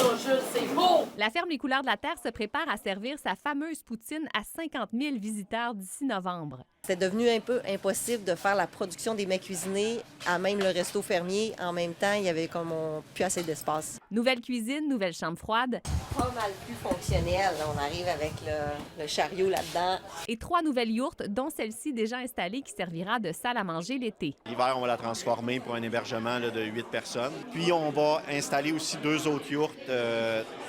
là, Jules, c'est beau! La ferme Les Couleurs de la Terre se prépare à servir sa fameuse poutine à 50 000 visiteurs d'ici novembre. C'est devenu un peu impossible de faire la production des mets cuisinés à même le resto fermier. En même temps, il y avait comme plus assez d'espace. Nouvelle cuisine, nouvelle chambre froide. Pas mal plus fonctionnel. On arrive avec le chariot là-dedans. Et 3 nouvelles yourtes, dont celle-ci déjà installée qui servira de salle à manger l'été. L'hiver, on va la transformer pour un hébergement là, de 8 personnes. Puis, on va installer aussi 2 autres yourtes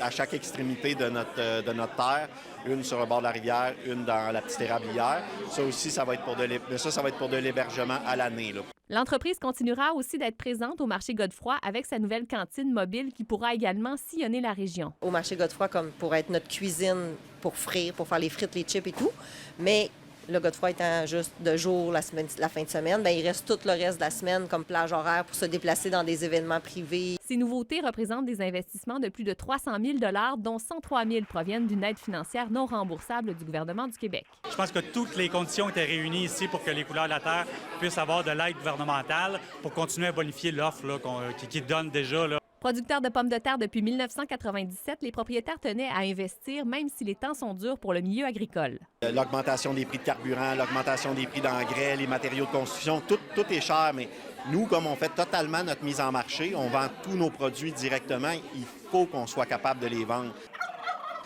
à chaque extrémité de notre terre. Une sur le bord de la rivière, une dans la petite érablière. Ça aussi, ça va être pour de l'hébergement à l'année. L'entreprise continuera aussi d'être présente au marché Godefroy avec sa nouvelle cantine mobile qui pourra également sillonner la région. Au marché Godefroy, comme pour être notre cuisine pour frire, pour faire les frites, les chips et tout. Mais le Godefroy étant juste de jour la fin de semaine, bien, il reste tout le reste de la semaine comme plage horaire pour se déplacer dans des événements privés. Ces nouveautés représentent des investissements de plus de 300 000 $, dont 103 000 proviennent d'une aide financière non remboursable du gouvernement du Québec. Je pense que toutes les conditions étaient réunies ici pour que les Couleurs de la Terre puissent avoir de l'aide gouvernementale pour continuer à bonifier l'offre qu'ils donnent déjà. Producteurs de pommes de terre depuis 1997, les propriétaires tenaient à investir même si les temps sont durs pour le milieu agricole. L'augmentation des prix de carburant, l'augmentation des prix d'engrais, les matériaux de construction, tout est cher, mais nous, comme on fait totalement notre mise en marché, on vend tous nos produits directement, il faut qu'on soit capable de les vendre.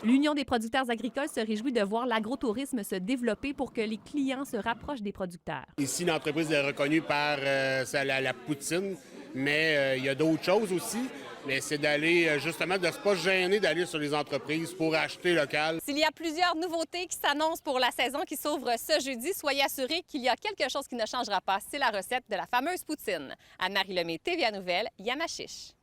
L'Union des producteurs agricoles se réjouit de voir l'agrotourisme se développer pour que les clients se rapprochent des producteurs. Ici, l'entreprise est reconnue par la poutine, mais il y a d'autres choses aussi. Mais c'est d'aller, justement, de ne pas se gêner d'aller sur les entreprises pour acheter local. S'il y a plusieurs nouveautés qui s'annoncent pour la saison qui s'ouvre ce jeudi, soyez assurés qu'il y a quelque chose qui ne changera pas. C'est la recette de la fameuse poutine. Anne-Marie Lemay, TVA Nouvelles, Yamachiche.